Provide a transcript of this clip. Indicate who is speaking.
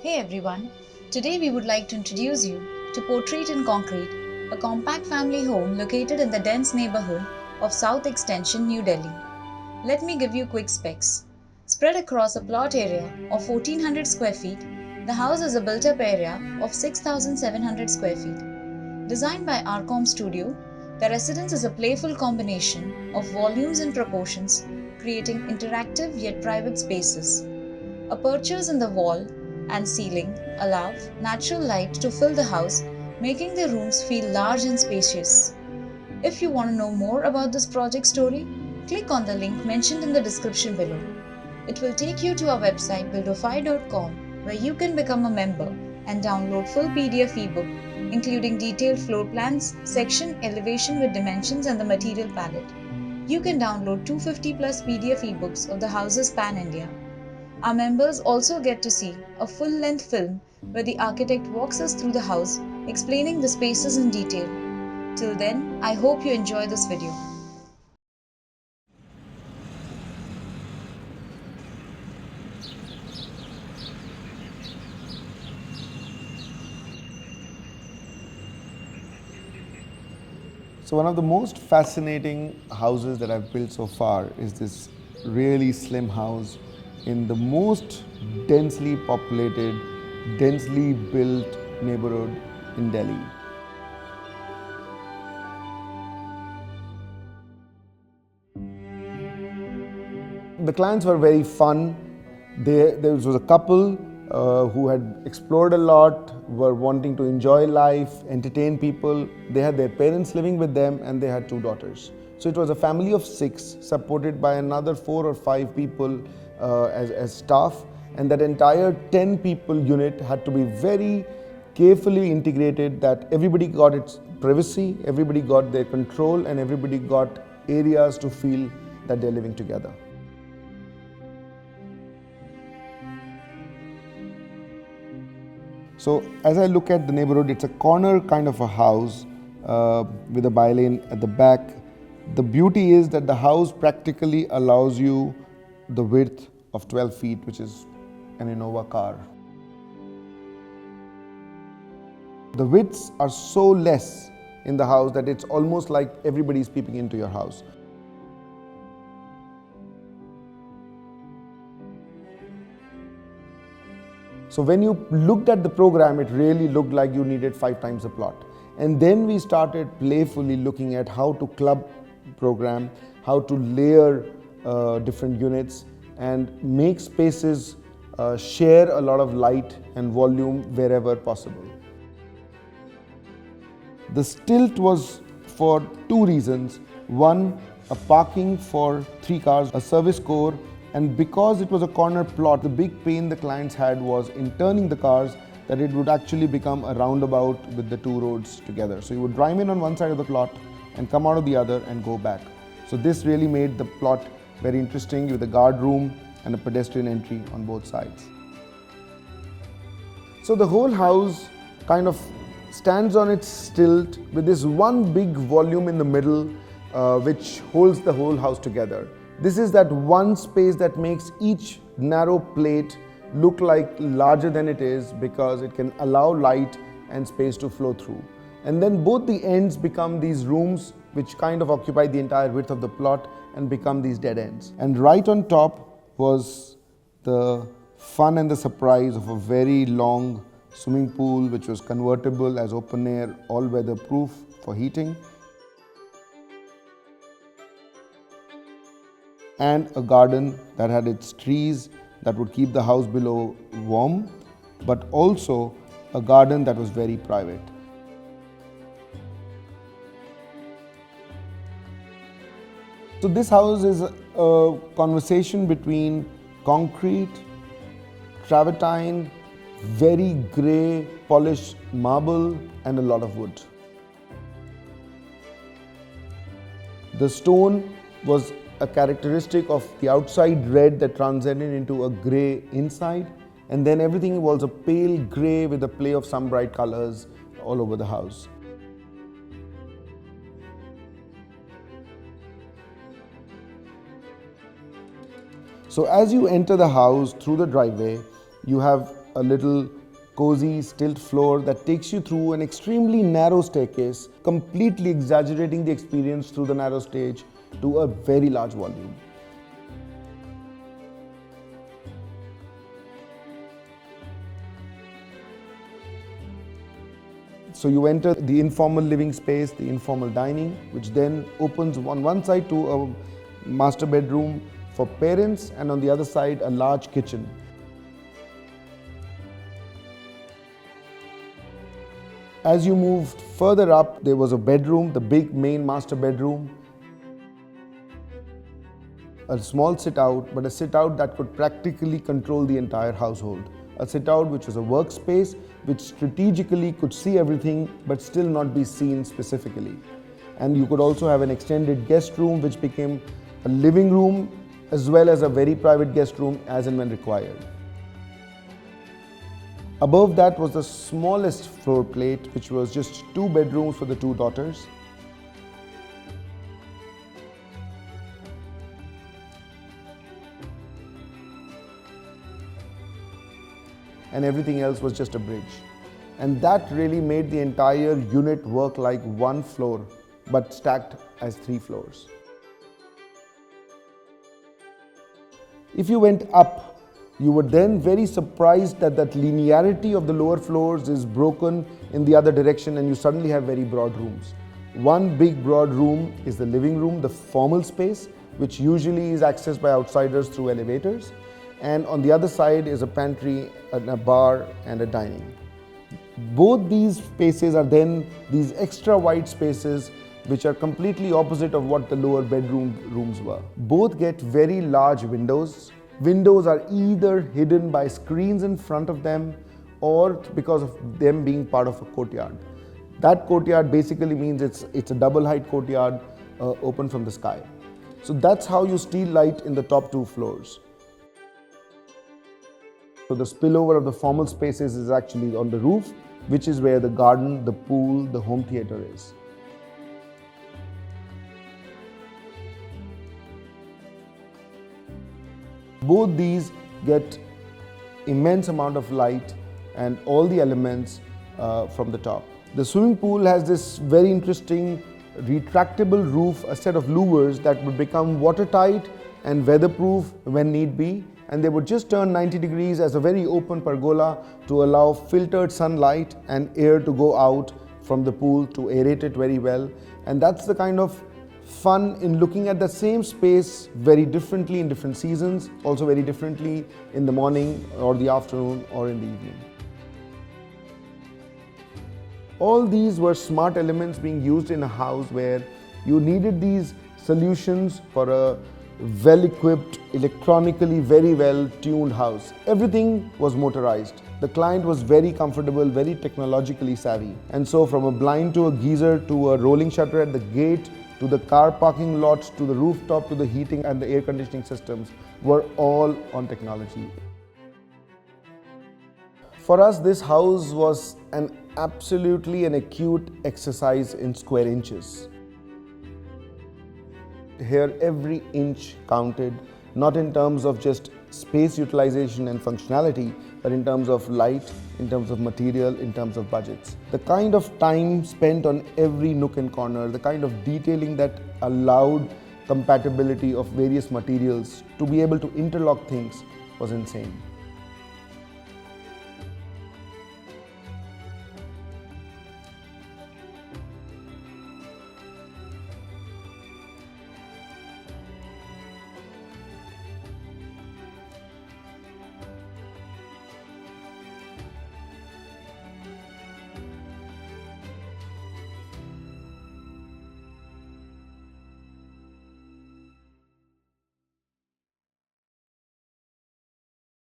Speaker 1: Hey everyone, today we would like to introduce you to Portrait in Concrete, a compact family home located in the dense neighborhood of South Extension, New Delhi. Let me give you quick specs. Spread across a plot area of 1400 square feet, the house has a built up area of 6700 square feet. Designed by Arcom Studio, the residence is a playful combination of volumes and proportions, creating interactive yet private spaces. Apertures in the wall and ceiling allow natural light to fill the house, making the rooms feel large and spacious. If you want to know more about this project story, click on the link mentioned in the description below. It will take you to our website buildify.com where you can become a member and download full PDF ebook including detailed floor plans, section, elevation with dimensions and the material palette. You can download 250 plus PDF ebooks of the houses pan India. Our members also get to see a full length film where the architect walks us through the house, explaining the spaces in detail. Till then, I hope you enjoy this video.
Speaker 2: So one of the most fascinating houses that I've built so far is this really slim house in the most densely populated, densely built neighborhood in Delhi. The clients were very fun. There was a couple who had explored a lot, were wanting to enjoy life, entertain people. They had their parents living with them and they had two daughters. So it was a family of six supported by another 4 or 5 people as staff, and that entire 10 people unit had to be very carefully integrated, that everybody got its privacy, everybody got their control, and everybody got areas to feel that they're living together. So as I look at the neighborhood, it's a corner kind of a house with a bi-lane at the back. The beauty is that the house practically allows you the width of 12 feet, which is an Innova car. The widths are so less in the house that it's almost like everybody's peeping into your house. So when you looked at the program, it really looked like you needed 5 times the plot. And then we started playfully looking at how to club program, how to layer different units and make spaces share a lot of light and volume wherever possible. The stilt was for 2 reasons. One, a parking for 3 cars, a service core, and because it was a corner plot, the big pain the clients had was in turning the cars, that it would actually become a roundabout with the 2 roads together. So you would drive in on one side of the plot and come out of the other and go back. So this really made the plot very interesting with a guard room and a pedestrian entry on both sides. So the whole house kind of stands on its stilt with this one big volume in the middle which holds the whole house together. This is that one space that makes each narrow plate look like larger than it is because it can allow light and space to flow through. And then both the ends become these rooms which kind of occupy the entire width of the plot and become these dead ends. And right on top was the fun and the surprise of a very long swimming pool which was convertible as open air, all weather proof for heating. And a garden that had its trees that would keep the house below warm, but also a garden that was very private. So this house is a conversation between concrete, travertine, very grey polished marble and a lot of wood. The stone was a characteristic of the outside red that transcended into a grey inside, and then everything was a pale grey with a play of some bright colors all over the house. So as you enter the house through the driveway, you have a little cozy stilt floor that takes you through an extremely narrow staircase, completely exaggerating the experience through the narrow stage to a very large volume. So you enter the informal living space, the informal dining, which then opens on one side to a master bedroom for parents, and on the other side a large kitchen. As you moved further up, there was a bedroom, the big main master bedroom. A small sit-out, but a sit-out that could practically control the entire household. A sit-out which was a workspace which strategically could see everything but still not be seen specifically. And you could also have an extended guest room which became a living room as well as a very private guest room as and when required. Above that was the smallest floor plate, which was just 2 bedrooms for the 2 daughters. And everything else was just a bridge. And that really made the entire unit work like one floor, but stacked as 3 floors. If you went up, you were then very surprised that linearity of the lower floors is broken in the other direction, and you suddenly have very broad rooms. One big broad room is the living room, the formal space, which usually is accessed by outsiders through elevators. And on the other side is a pantry, a bar, and a dining. Both these spaces are then these extra wide spaces which are completely opposite of what the lower bedroom rooms were. Both get very large windows. Windows are either hidden by screens in front of them or because of them being part of a courtyard. That courtyard basically means it's a double height courtyard open from the sky. So that's how you steal light in the top 2 floors. So the spillover of the formal spaces is actually on the roof, which is where the garden, the pool, the home theater is. Both these get immense amount of light and all the elements from the top. The swimming pool has this very interesting retractable roof, a set of louvers that would become watertight and weatherproof when need be. And they would just turn 90 degrees as a very open pergola to allow filtered sunlight and air to go out from the pool to aerate it very well. And that's the kind of fun in looking at the same space very differently in different seasons, also very differently in the morning or the afternoon or in the evening. All these were smart elements being used in a house where you needed these solutions for a well-equipped, electronically very well-tuned house. Everything was motorized. The client was very comfortable, very technologically savvy. And so from a blind to a geyser to a rolling shutter at the gate to the car parking lots to the rooftop to the heating and the air conditioning systems were all on technology. For us, this house was absolutely an acute exercise in square inches. Here, every inch counted, not in terms of just space utilization and functionality, but in terms of light, in terms of material, in terms of budgets. The kind of time spent on every nook and corner, the kind of detailing that allowed compatibility of various materials to be able to interlock things was insane.